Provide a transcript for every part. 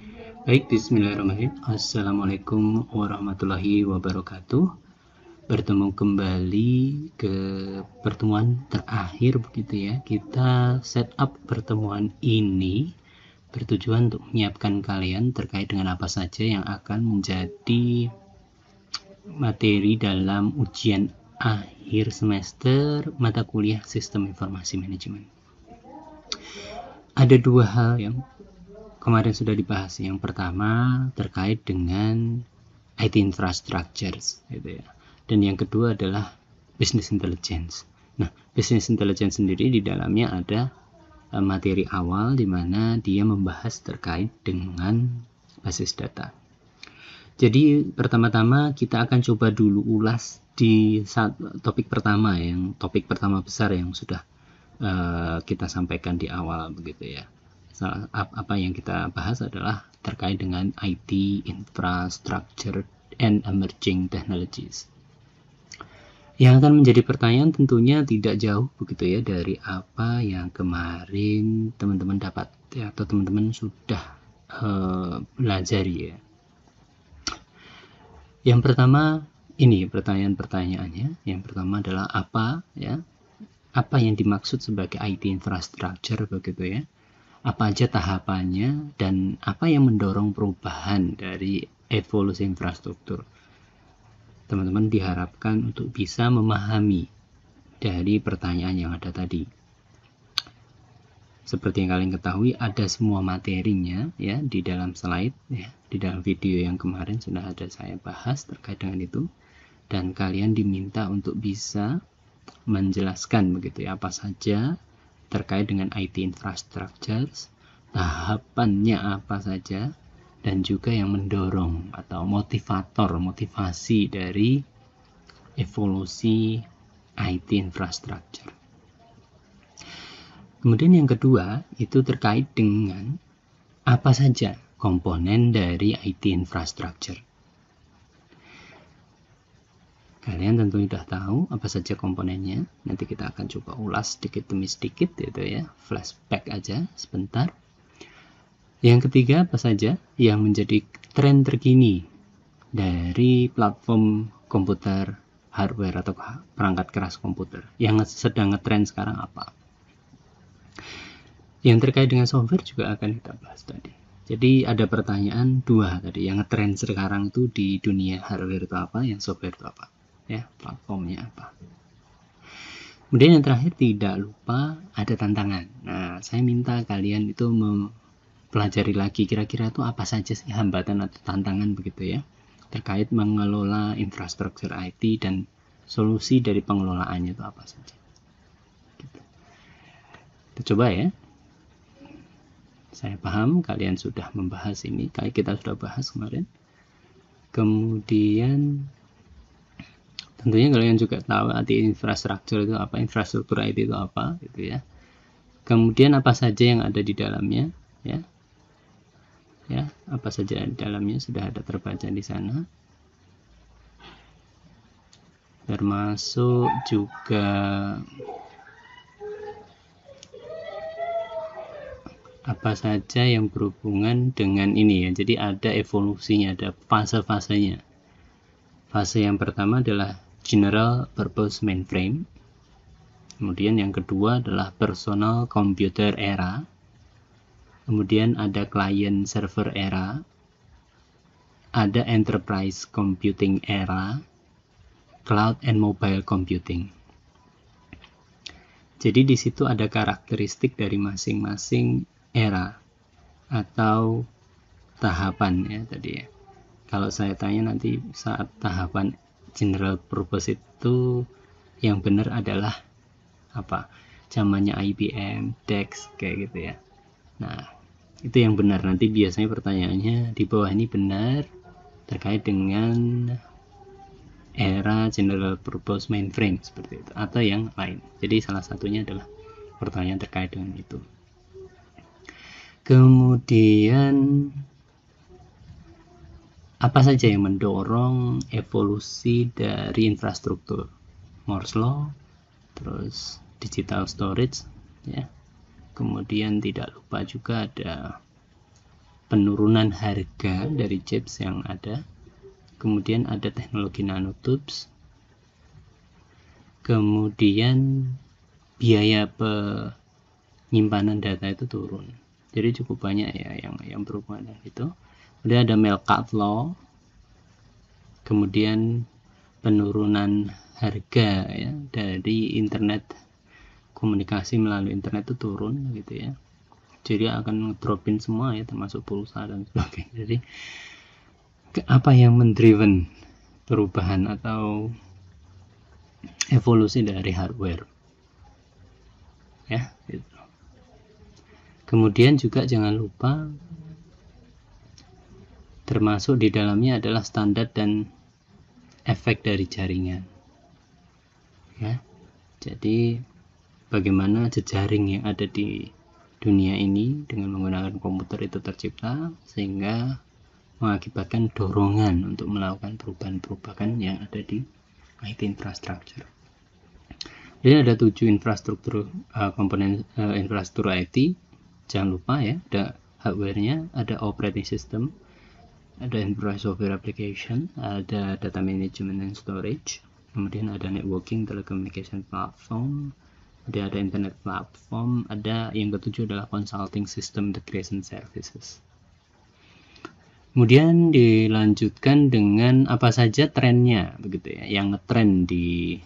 Baik, bismillahirrahmanirrahim. Assalamualaikum warahmatullahi wabarakatuh. Bertemu kembali ke pertemuan terakhir begitu ya. Kita setup pertemuan ini bertujuan untuk menyiapkan kalian terkait dengan apa saja yang akan menjadi materi dalam ujian akhir semester mata kuliah Sistem Informasi Manajemen. Ada dua hal yang kemarin sudah dibahas. Yang pertama terkait dengan IT infrastructure gitu ya. Dan yang kedua adalah business intelligence. Nah, business intelligence sendiri di dalamnya ada materi awal di mana dia membahas terkait dengan basis data. Jadi pertama-tama kita akan coba dulu ulas di topik pertama besar yang sudah kita sampaikan di awal begitu ya. Apa yang kita bahas adalah terkait dengan IT infrastructure and emerging technologies. Yang akan menjadi pertanyaan tentunya tidak jauh begitu ya dari apa yang kemarin teman-teman dapat ya, atau teman-teman sudah belajar ya. Yang pertama ini pertanyaan-pertanyaannya. Yang pertama adalah apa ya? Apa yang dimaksud sebagai IT infrastructure begitu ya? Apa aja tahapannya dan apa yang mendorong perubahan dari evolusi infrastruktur. Teman-teman diharapkan untuk bisa memahami dari pertanyaan yang ada tadi. Seperti yang kalian ketahui, ada semua materinya ya di dalam slide ya, di dalam video yang kemarin sudah ada saya bahas terkait dengan itu, dan kalian diminta untuk bisa menjelaskan begitu ya apa saja terkait dengan IT infrastructure, tahapannya apa saja, dan juga yang mendorong atau motivasi dari evolusi IT infrastructure. Kemudian yang kedua itu terkait dengan apa saja komponen dari IT infrastructure. Kalian tentu sudah tahu apa saja komponennya. Nanti kita akan coba ulas sedikit demi sedikit gitu ya. Flashback aja sebentar. Yang ketiga apa saja yang menjadi tren terkini dari platform komputer hardware atau perangkat keras komputer. Yang sedang ngetren sekarang apa? Yang terkait dengan software juga akan kita bahas tadi. Jadi ada pertanyaan dua tadi. Yang ngetren sekarang itu di dunia hardware itu apa, yang software itu apa? Ya, platformnya apa. Kemudian yang terakhir tidak lupa ada tantangan. Nah, saya minta kalian itu mempelajari lagi kira-kira itu apa saja sih hambatan atau tantangan begitu ya terkait mengelola infrastruktur IT dan solusi dari pengelolaannya itu apa saja. Gitu. Kita coba ya. Saya paham kalian sudah membahas ini, kita sudah bahas kemarin. Kemudian tentunya kalian juga tahu IT infrastruktur itu apa, infrastruktur IT itu apa gitu ya. Kemudian apa saja yang ada di dalamnya ya. Ya, apa saja di dalamnya sudah ada terbaca di sana. Termasuk juga apa saja yang berhubungan dengan ini ya. Jadi ada evolusinya, ada fase-fasenya. Fase yang pertama adalah General Purpose Mainframe. Kemudian yang kedua adalah Personal Computer Era. Kemudian ada Client Server Era. Ada Enterprise Computing Era. Cloud and Mobile Computing. Jadi di situ ada karakteristik dari masing-masing era atau tahapan ya tadi ya. Kalau saya tanya nanti saat tahapan general purpose itu yang benar adalah apa? Zamannya IBM, DEX kayak gitu ya. Nah, itu yang benar. Nanti biasanya pertanyaannya di bawah ini benar terkait dengan era general purpose mainframe seperti itu atau yang lain. Jadi salah satunya adalah pertanyaan terkait dengan itu. Kemudian apa saja yang mendorong evolusi dari infrastruktur? Moore's Law, terus digital storage, ya. Kemudian tidak lupa juga ada penurunan harga dari chips yang ada, kemudian ada teknologi nanotubes, kemudian biaya penyimpanan data itu turun. Jadi cukup banyak ya yang berhubungan dengan itu. Kemudian ada Meltcart Law, kemudian penurunan harga ya dari internet, komunikasi melalui internet itu turun gitu ya. Jadi akan ngedropin semua ya, termasuk pulsa dan sebagainya. Jadi apa yang mendriven perubahan atau evolusi dari hardware ya gitu. Kemudian juga jangan lupa termasuk di dalamnya adalah standar dan efek dari jaringan ya. Jadi bagaimana jejaring yang ada di dunia ini dengan menggunakan komputer itu tercipta sehingga mengakibatkan dorongan untuk melakukan perubahan-perubahan yang ada di IT infrastructure. Jadi ada 7 infrastruktur komponen infrastruktur IT. Jangan lupa ya, ada hardware-nya, ada operating system, ada enterprise software application, ada data management and storage, kemudian ada networking, telecommunication platform, ada internet platform, ada yang ketujuh adalah consulting system integration services. Kemudian dilanjutkan dengan apa saja trennya begitu ya, yang ngetrend di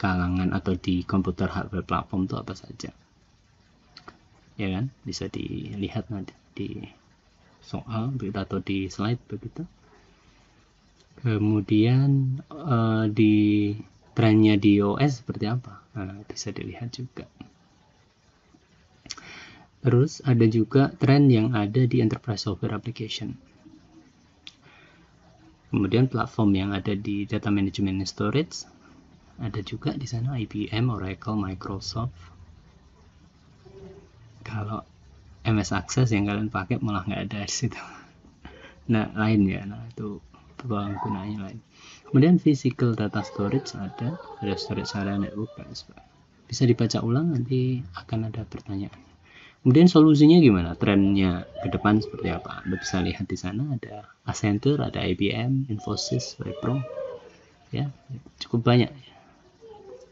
kalangan atau di komputer hardware platform itu apa saja. Ya kan? Bisa dilihat nanti di soal begitu atau di slide begitu. Kemudian di trennya di OS seperti apa? Nah, bisa dilihat juga. Terus ada juga tren yang ada di enterprise software application. Kemudian platform yang ada di data management and storage, ada juga di sana IBM, Oracle, Microsoft. Kalau MS Access yang kalian pakai malah nggak ada di situ. Nah lain ya, nah itu penggunaannya lain. Kemudian physical data storage ada storage area network dan sebagainya. Bisa dibaca ulang, nanti akan ada pertanyaan. Kemudian solusinya gimana? Trennya ke depan seperti apa? Anda bisa lihat di sana ada Accenture, ada IBM, Infosys, Wipro, ya cukup banyak.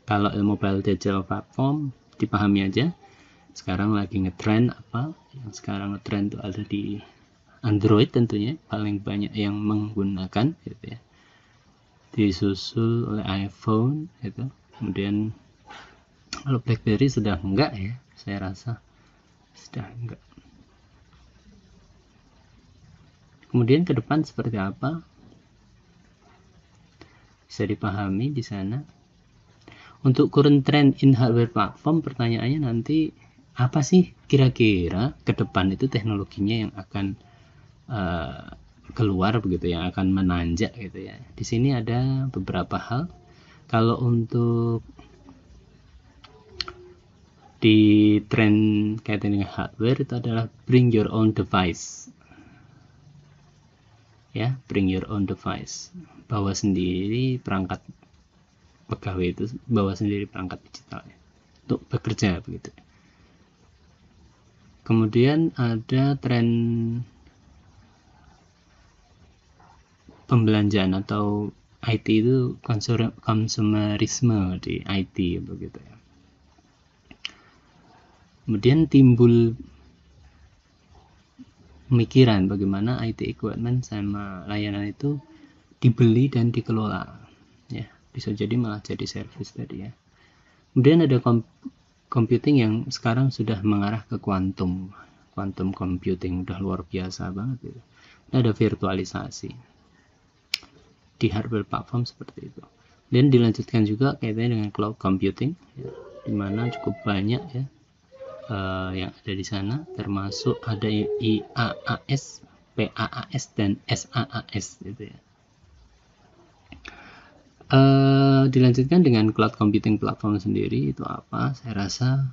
Kalau mobile digital platform dipahami aja. Sekarang lagi ngetrend apa? Yang sekarang ngetrend itu ada di Android tentunya, paling banyak yang menggunakan, gitu ya. Disusul oleh iPhone, gitu. Kemudian kalau BlackBerry sudah enggak ya, saya rasa. Sudah enggak. Kemudian ke depan seperti apa? Bisa dipahami di sana. Untuk current trend in hardware platform, pertanyaannya nanti apa sih kira-kira ke depan itu teknologinya yang akan keluar begitu, yang akan menanjak gitu ya. Di sini ada beberapa hal. Kalau untuk di trend kaitan dengan hardware itu adalah bring your own device ya, bring your own device, bawa sendiri perangkat pegawai itu, bawa sendiri perangkat digital ya, untuk bekerja begitu. Kemudian ada tren pembelanjaan atau IT itu konsumerisme di IT begitu ya. Kemudian timbul pemikiran bagaimana IT equipment sama layanan itu dibeli dan dikelola ya, bisa jadi malah jadi service tadi ya. Kemudian ada computing yang sekarang sudah mengarah ke quantum computing, udah luar biasa banget gitu. Ada virtualisasi di hardware platform seperti itu. Dan dilanjutkan juga kaitannya dengan cloud computing ya, dimana cukup banyak ya yang ada di sana, termasuk ada IaaS, PaaS dan SaaS gitu ya. Dilanjutkan dengan cloud computing platform sendiri itu apa? Saya rasa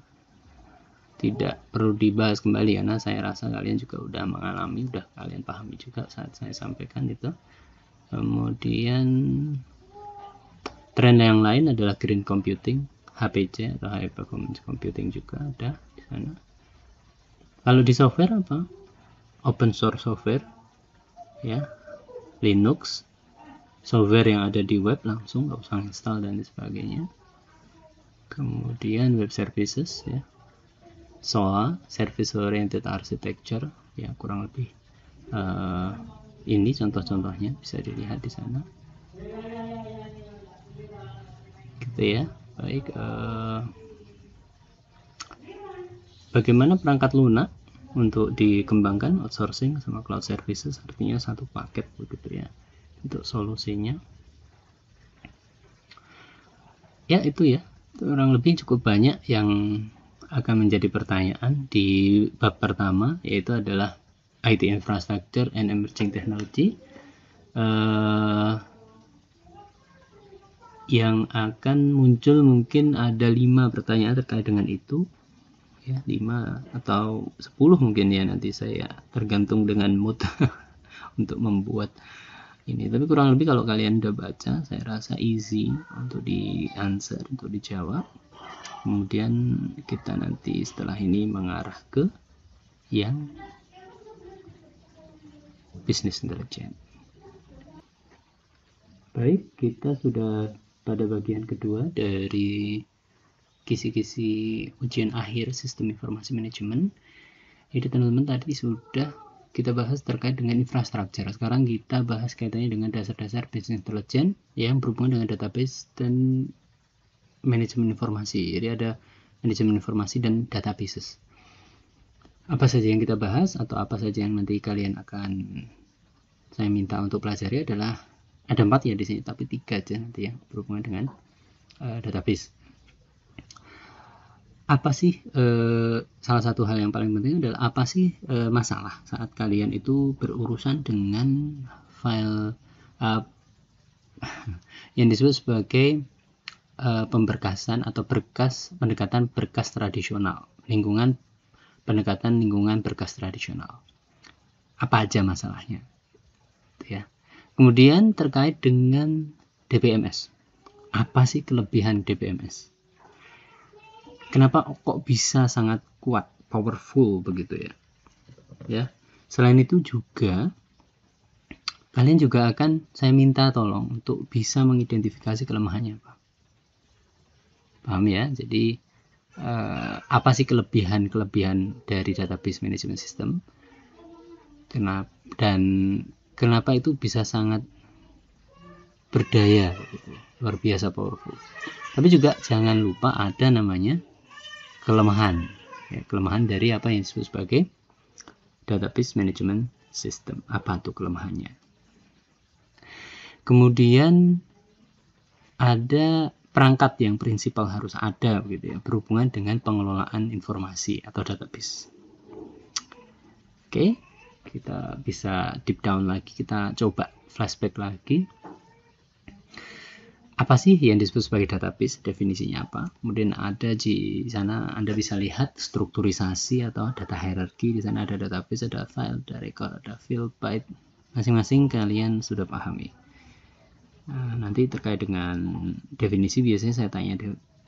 tidak perlu dibahas kembali karena saya rasa kalian juga udah mengalami, udah kalian pahami juga saat saya sampaikan itu. Kemudian tren yang lain adalah green computing, HPC atau high performance computing juga ada di sana. Kalau di software apa? open source software, ya, Linux, software yang ada di web langsung, nggak usah install dan sebagainya. Kemudian web services, ya, SOA, Service Oriented Architecture, ya kurang lebih ini contoh-contohnya bisa dilihat di sana, gitu ya. Baik, bagaimana perangkat lunak untuk dikembangkan outsourcing sama cloud services, artinya satu paket begitu ya untuk solusinya. Ya itu ya, kurang lebih cukup banyak yang akan menjadi pertanyaan di bab pertama, yaitu adalah IT Infrastructure and Emerging Technology, yang akan muncul mungkin ada 5 pertanyaan terkait dengan itu, ya 5 atau 10 mungkin ya, nanti saya tergantung dengan mood untuk membuat ini. Tapi kurang lebih kalau kalian udah baca, saya rasa easy untuk di answer, untuk dijawab. Kemudian kita nanti setelah ini mengarah ke yang business intelligence. Baik, kita sudah pada bagian kedua dari kisi-kisi ujian akhir sistem informasi manajemen. Jadi teman-teman tadi sudah kita bahas terkait dengan infrastruktur. Sekarang kita bahas kaitannya dengan dasar-dasar business intelligence yang berhubungan dengan database dan manajemen informasi. Jadi ada manajemen informasi dan databases. Apa saja yang kita bahas atau apa saja yang nanti kalian akan saya minta untuk pelajari adalah ada 4 ya di sini, tapi 3 aja nanti yang berhubungan dengan database. Apa sih salah satu hal yang paling penting adalah apa sih masalah saat kalian itu berurusan dengan file yang disebut sebagai pemberkasan atau pendekatan berkas tradisional, pendekatan lingkungan berkas tradisional. Apa aja masalahnya, ya. Kemudian terkait dengan DBMS, apa sih kelebihan DBMS? Kenapa kok bisa sangat kuat, powerful begitu ya? Ya. Selain itu juga kalian juga akan saya minta tolong untuk bisa mengidentifikasi kelemahannya, Pak. Paham ya? Jadi apa sih kelebihan dari database management system? Dan kenapa itu bisa sangat berdaya, luar biasa powerful. Tapi juga jangan lupa ada namanya kelemahan, ya, kelemahan dari apa yang disebut sebagai database management system. Apa tuh kelemahannya? Kemudian ada perangkat yang prinsipal harus ada gitu ya, berhubungan dengan pengelolaan informasi atau database. Oke, kita bisa deep down lagi, kita coba flashback lagi. Apa sih yang disebut sebagai database? Definisinya apa? Kemudian ada di sana Anda bisa lihat strukturisasi atau data hierarki. Di sana ada database, ada file, ada record, ada field, byte. Masing-masing kalian sudah pahami. Nah, nanti terkait dengan definisi biasanya saya tanya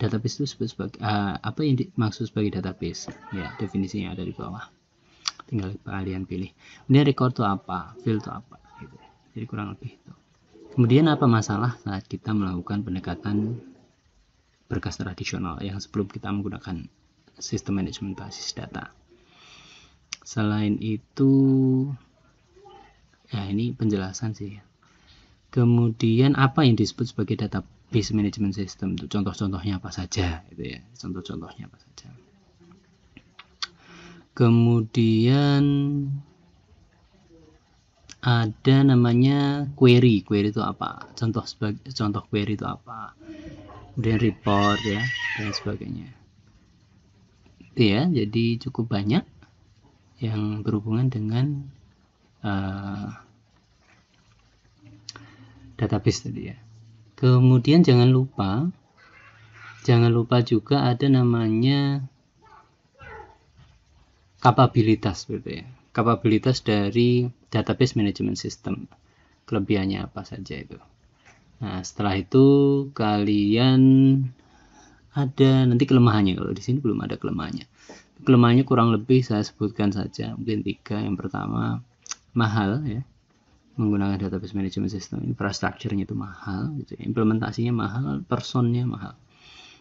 database itu disebut sebagai apa yang dimaksud sebagai database? Ya, definisinya ada di bawah. Tinggal kalian pilih. Kemudian record itu apa? Field itu apa? Gitu. Jadi kurang lebih itu. Kemudian apa masalah saat kita melakukan pendekatan berkas tradisional yang sebelum kita menggunakan sistem manajemen basis data? Selain itu, ya ini penjelasan sih. Kemudian apa yang disebut sebagai database management system? Contoh-contohnya apa saja? Gitu ya. Contoh-contohnya apa saja? Kemudian ada namanya query itu apa, contoh query itu apa, kemudian report ya dan sebagainya itu ya. Jadi cukup banyak yang berhubungan dengan database tadi ya. Kemudian jangan lupa juga ada namanya kapabilitas gitu ya. Kapabilitas dari database management system, kelebihannya apa saja itu. Nah, setelah itu kalian ada nanti kelemahannya. Kalau di sini belum ada kelemahannya. Kelemahannya kurang lebih saya sebutkan saja, mungkin 3. Yang pertama, mahal ya, menggunakan database management system, infrastrukturnya itu mahal gitu, implementasinya mahal, personnya mahal.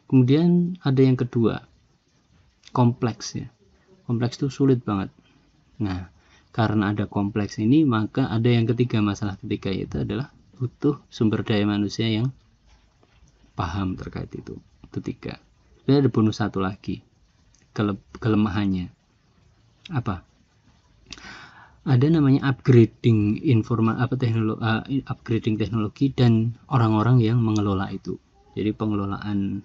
Kemudian ada yang kedua, kompleks ya, kompleks itu sulit banget. Nah, karena ada kompleks ini, maka ada yang ketiga, masalah ketiga, yaitu adalah butuh sumber daya manusia yang paham terkait itu. Itu 3. Dan ada bonus satu lagi, kelemahannya apa? Ada namanya upgrading upgrading teknologi dan orang-orang yang mengelola itu. Jadi pengelolaan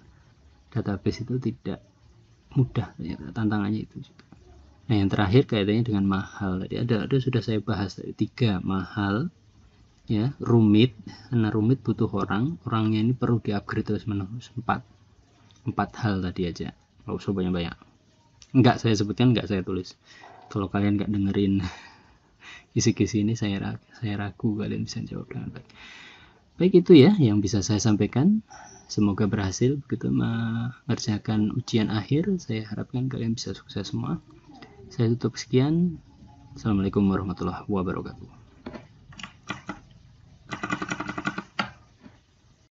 database itu tidak mudah, tantangannya itu juga. Nah, yang terakhir kaitannya dengan mahal. Tadi ada sudah saya bahas tadi, 3, mahal ya, rumit. Karena rumit butuh orangnya ini perlu di-upgrade terus menerus. 4 hal tadi aja, nggak usah banyak-banyak. Enggak saya sebutkan, enggak saya tulis. Kalau kalian nggak dengerin kisi-kisi ini, saya ragu kalian bisa jawab dengan baik. Baik, itu ya yang bisa saya sampaikan. Semoga berhasil begitu mengerjakan ujian akhir. Saya harapkan kalian bisa sukses semua. Saya tutup sekian. Assalamualaikum warahmatullahi wabarakatuh.